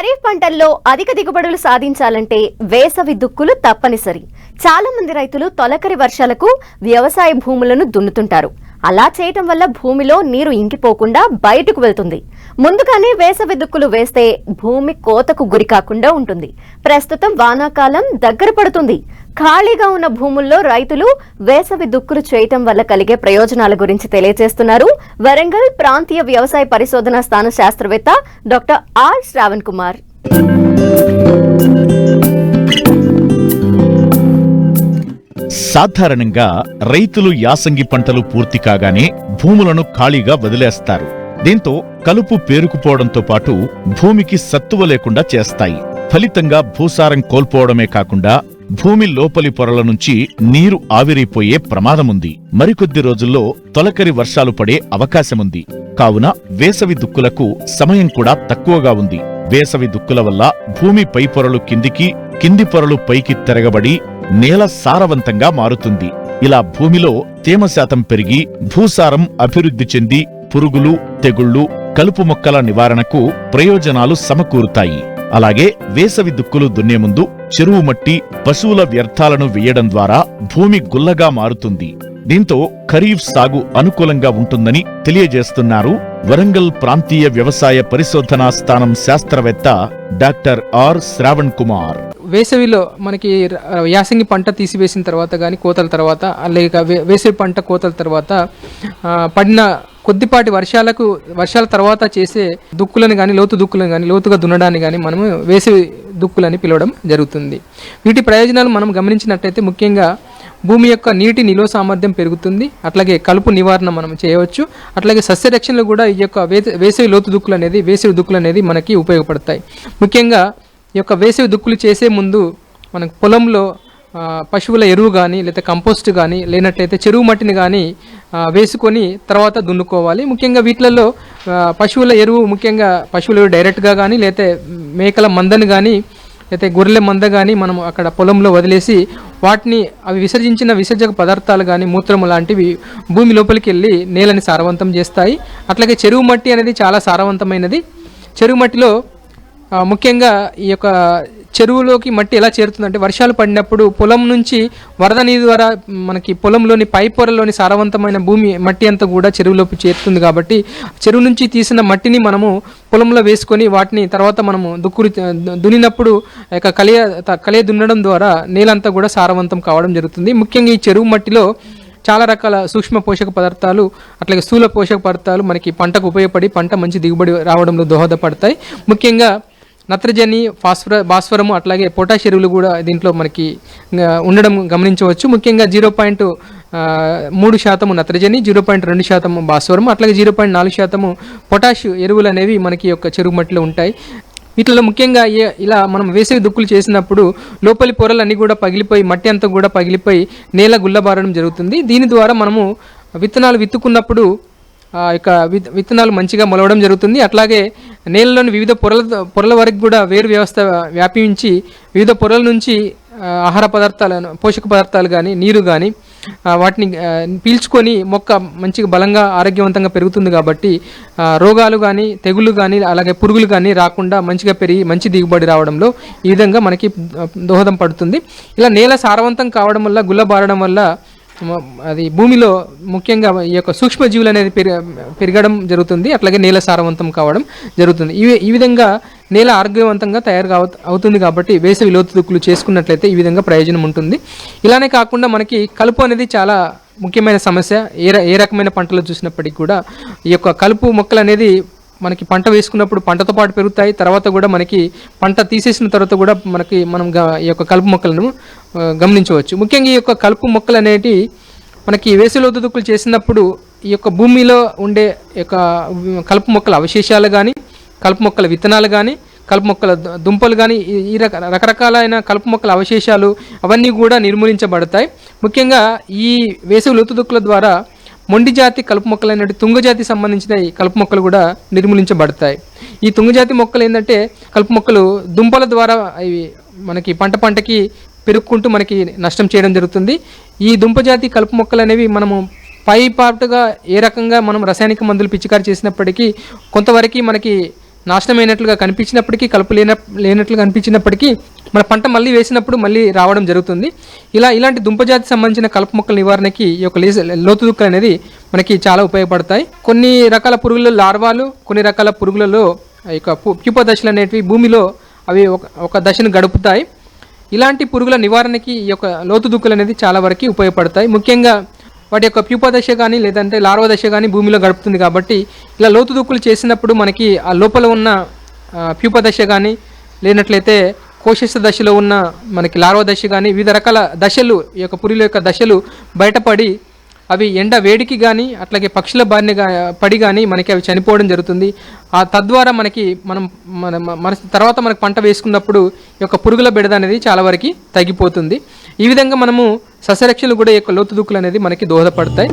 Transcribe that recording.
ఖరీఫ్ పంటల్లో అధిక దిగుబడులు సాధించాలంటే వేసవి దుక్కులు తప్పనిసరి. చాలా మంది రైతులు తొలకరి వర్షాలకు వ్యవసాయ భూములను దున్నుతుంటారు. అలా చేయటం వల్ల భూమిలో నీరు ఇంకిపోకుండా బయటకు వెళ్తుంది. ముందుగానే వేసవి దుక్కులు వేస్తే భూమి కోతకు గురి కాకుండా ఉంటుంది. ప్రస్తుతం వానాకాలం దగ్గర పడుతుంది. ఖాళీగా ఉన్న భూముల్లో రైతులు వేసవి దుక్కులు చేయటం వల్ల కలిగే ప్రయోజనాల గురించి తెలియజేస్తున్నారు వరంగల్ ప్రాంతీయ వ్యవసాయ పరిశోధనా స్థాన శాస్త్రవేత్త డాక్టర్ ఆర్ శ్రావణ్ కుమార్. సాధారణంగా రైతులు యాసంగి పంటలు పూర్తి కాగానే భూములను ఖాళీగా వదిలేస్తారు. దీంతో కలుపు పేరుకుపోవడంతో పాటు భూమికి సత్తువ లేకుండా చేస్తాయి. ఫలితంగా భూసారం కోల్పోవడమే కాకుండా భూమి లోపలి పొరల నుంచి నీరు ఆవిరైపోయే ప్రమాదముంది. మరికొద్ది రోజుల్లో తొలకరి వర్షాలు పడే అవకాశముంది. కావున వేసవి దుక్కులకు సమయం కూడా తక్కువగా ఉంది. వేసవి దుక్కుల వల్ల భూమి పై పొరలు కిందికి, కింది పొరలు పైకి తిరగబడి నేల సారవంతంగా మారుతుంది. ఇలా భూమిలో తేమ శాతం పెరిగి భూసారం అభివృద్ధి చెంది పురుగులు, తెగుళ్లు, కలుపు మొక్కల నివారణకు ప్రయోజనాలు సమకూరుతాయి. అలాగే వేసవి దుక్కులు దున్నే ముందు చెరువు మట్టి, పశువుల వ్యర్థాలను వేయడం ద్వారా భూమి గుల్లగా మారుతుంది. దీంతో ఖరీఫ్ సాగు అనుకూలంగా ఉంటుందని తెలియజేస్తున్నారు వరంగల్ ప్రాంతీయ వ్యవసాయ పరిశోధనా స్థానం శాస్త్రవేత్త డాక్టర్ ఆర్ శ్రావణ్ కుమార్. వేసవిలో మనకి యాసంగి పంట తీసివేసిన తర్వాత కానీ కోతల తర్వాత, లేక వేసవి పంట కోతల తర్వాత పడిన కొద్దిపాటి వర్షాల తర్వాత చేసే దుక్కులను కానీ, లోతు దుక్కులను కానీ, లోతుగా దున్నడాన్ని కానీ మనము వేసవి దుక్కులని పిలవడం జరుగుతుంది. వీటి ప్రయోజనాలు మనం గమనించినట్టయితే ముఖ్యంగా భూమి యొక్క నీటి నిల్వ సామర్థ్యం పెరుగుతుంది. అట్లాగే కలుపు నివారణ మనం చేయవచ్చు. అట్లాగే సస్యరక్షణలో కూడా ఈ యొక్క వేసవి లోతు దుక్కులు అనేది, వేసవి దుక్కులు అనేది మనకి ఉపయోగపడతాయి. ముఖ్యంగా ఈ యొక్క వేసవి దుక్కులు చేసే ముందు మనకు పొలంలో పశువుల ఎరువు కానీ, లేదా కంపోస్ట్ కానీ, లేనట్టయితే చెరువు మట్టిని కానీ వేసుకొని తర్వాత దున్నుకోవాలి. ముఖ్యంగా వీటిలలో పశువుల ఎరువు, ముఖ్యంగా పశువుల ఎరువు డైరెక్ట్గా కానీ, లేకపోతే మేకల మందని కానీ, అయితే గొర్రెల మంద కానీ మనం అక్కడ పొలంలో వదిలేసి వాటిని అవి విసర్జించిన విసర్జక పదార్థాలు కానీ, మూత్రము లాంటివి భూమి లోపలికి వెళ్ళి నేలని సారవంతం చేస్తాయి. అట్లాగే చెరువు మట్టి అనేది చాలా సారవంతమైనది. చెరువు మట్టిలో ముఖ్యంగా ఈ యొక్క చెరువులోకి మట్టి ఎలా చేరుతుందంటే, వర్షాలు పడినప్పుడు పొలం నుంచి వరద నీరు ద్వారా మనకి పొలంలోని పై పొరలోని సారవంతమైన భూమి మట్టి అంతా కూడా చెరువులోకి చేరుతుంది. కాబట్టి చెరువు నుంచి తీసిన మట్టిని మనము పొలంలో వేసుకొని వాటిని తర్వాత మనము దున్నినప్పుడు కలియ దున్నడం ద్వారా నేలంతా కూడా సారవంతం కావడం జరుగుతుంది. ముఖ్యంగా ఈ చెరువు మట్టిలో చాలా రకాల సూక్ష్మ పోషక పదార్థాలు, అట్లాగే స్థూల పోషక పదార్థాలు మనకి పంటకు ఉపయోగపడి పంట మంచి దిగుబడి రావడంలో దోహదపడతాయి. ముఖ్యంగా నత్రజని, భాస్వరము, అట్లాగే పొటాష్ ఎరువులు కూడా దీంట్లో మనకి ఉండడం గమనించవచ్చు. ముఖ్యంగా 0.3% నత్రజని, 0.2% భాస్వరము, అట్లాగే 0.4% పొటాష్ ఎరువులు అనేవి మనకి యొక్క చెరువు మట్టిలో ఉంటాయి. వీటిలో ముఖ్యంగా ఇలా మనం వేసవి దుక్కులు చేసినప్పుడు లోపలి పొరలన్నీ కూడా పగిలిపోయి మట్టి అంతా కూడా పగిలిపోయి నేల గుల్లబారడం జరుగుతుంది. దీని ద్వారా మనము విత్తనాలు విత్తుకున్నప్పుడు విత్తనాలు మంచిగా మొలవడం జరుగుతుంది. అట్లాగే నేలలోని వివిధ పొరల వరకు కూడా వేరు వ్యవస్థ వ్యాపించి వివిధ పొరల నుంచి ఆహార పదార్థాలను, పోషక పదార్థాలు కానీ, నీరు కానీ వాటిని పీల్చుకొని మొక్క మంచిగా బలంగా ఆరోగ్యవంతంగా పెరుగుతుంది. కాబట్టి రోగాలు కానీ, తెగుళ్ళు కానీ, అలాగే పురుగులు కానీ రాకుండా మంచిగా పెరిగి మంచి దిగుబడి రావడంలో ఈ విధంగా మనకి దోహదం పడుతుంది. ఇలా నేల సారవంతం కావడం వల్ల, గుల్లబారడం వల్ల అది భూమిలో ముఖ్యంగా ఈ యొక్క సూక్ష్మజీవులు అనేది పెరగడం జరుగుతుంది. అట్లాగే నేల సారవంతం కావడం జరుగుతుంది. ఈ విధంగా నేల ఆరోగ్యవంతంగా అవుతుంది. కాబట్టి వేసవి లోతు దుక్కులు చేసుకున్నట్లయితే ఈ విధంగా ప్రయోజనం ఉంటుంది. ఇలానే కాకుండా మనకి కలుపు అనేది చాలా ముఖ్యమైన సమస్య. ఏ రకమైన పంటలు చూసినప్పటికీ కూడా ఈ యొక్క కలుపు మొక్కలు అనేది మనకి పంట వేసుకున్నప్పుడు పంటతో పాటు పెరుగుతాయి. తర్వాత కూడా మనకి పంట తీసేసిన తర్వాత కూడా మనం ఈ యొక్క కలుపు మొక్కలను గమనించవచ్చు. ముఖ్యంగా ఈ యొక్క కలుపు మొక్కలు అనేటి మనకి వేసవి లోతు దుక్కులు చేసినప్పుడు ఈ యొక్క భూమిలో ఉండే యొక్క కలుపు మొక్కల అవశేషాలు కానీ, కలుపు మొక్కల విత్తనాలు కానీ, కలుపు మొక్కల దుంపలు కానీ, ఈ రకరకాలైన కలుపు మొక్కల అవశేషాలు అవన్నీ కూడా నిర్మూలించబడతాయి. ముఖ్యంగా ఈ వేసవి లోతు దుక్కుల ద్వారా మొండి జాతి కలుపు మొక్కలైనటువంటి తుంగజాతి సంబంధించిన ఈ కలుపు మొక్కలు కూడా నిర్మూలించబడతాయి. ఈ తుంగజాతి మొక్కలు ఏంటంటే కలుపు మొక్కలు దుంపల ద్వారా ఇవి మనకి పంటకి పెరుక్కుంటూ మనకి నష్టం చేయడం జరుగుతుంది. ఈ దుంపజాతి కలుపు మొక్కలు అనేవి మనము పై పాటుగా ఏ రకంగా మనం రసాయనిక మందులు పిచికారి చేసినప్పటికీ కొంతవరకు మనకి నాశనమైనట్లుగా కనిపించినప్పటికీ, కలుపు లేనట్లుగా కనిపించినప్పటికీ మన పంట మళ్ళీ వేసినప్పుడు మళ్ళీ రావడం జరుగుతుంది. ఇలాంటి దుంపజాతి సంబంధించిన కలుపు మొక్కల నివారణకి ఈ యొక్క లోతు దుక్కులు అనేది మనకి చాలా ఉపయోగపడతాయి. కొన్ని రకాల పురుగుల లార్వాలు, కొన్ని రకాల పురుగులలో ఈ యొక్క ప్యూప దశలు అనేటివి భూమిలో అవి ఒక దశను గడుపుతాయి. ఇలాంటి పురుగుల నివారణకి ఈ యొక్క లోతు దుక్కులు అనేది చాలా వరకు ఉపయోగపడతాయి. ముఖ్యంగా వాటి యొక్క ప్యూప దశ కానీ లేదంటే లార్వా దశ కానీ భూమిలో గడుపుతుంది కాబట్టి ఇలా లోతు దుక్కులు చేసినప్పుడు మనకి ఆ లోపల ఉన్న ప్యూప దశ కానీ లేనట్లయితే కోశస్థ దశలో ఉన్న మనకి లార్వా దశ కానీ వివిధ రకాల దశలు ఈ యొక్క పురుగుల యొక్క దశలు బయటపడి అవి ఎండ వేడికి కానీ అట్లాగే పక్షుల బారిన పడి కానీ మనకి అవి చనిపోవడం జరుగుతుంది. తద్వారా మన తర్వాత మనకు పంట వేసుకున్నప్పుడు ఈ యొక్క పురుగుల బెడద అనేది చాలా వరకు తగ్గిపోతుంది. ఈ విధంగా మనము సస్యరక్షణలు కూడా ఈ యొక్క లోతు దుక్కులు అనేది మనకి దోహదపడతాయి.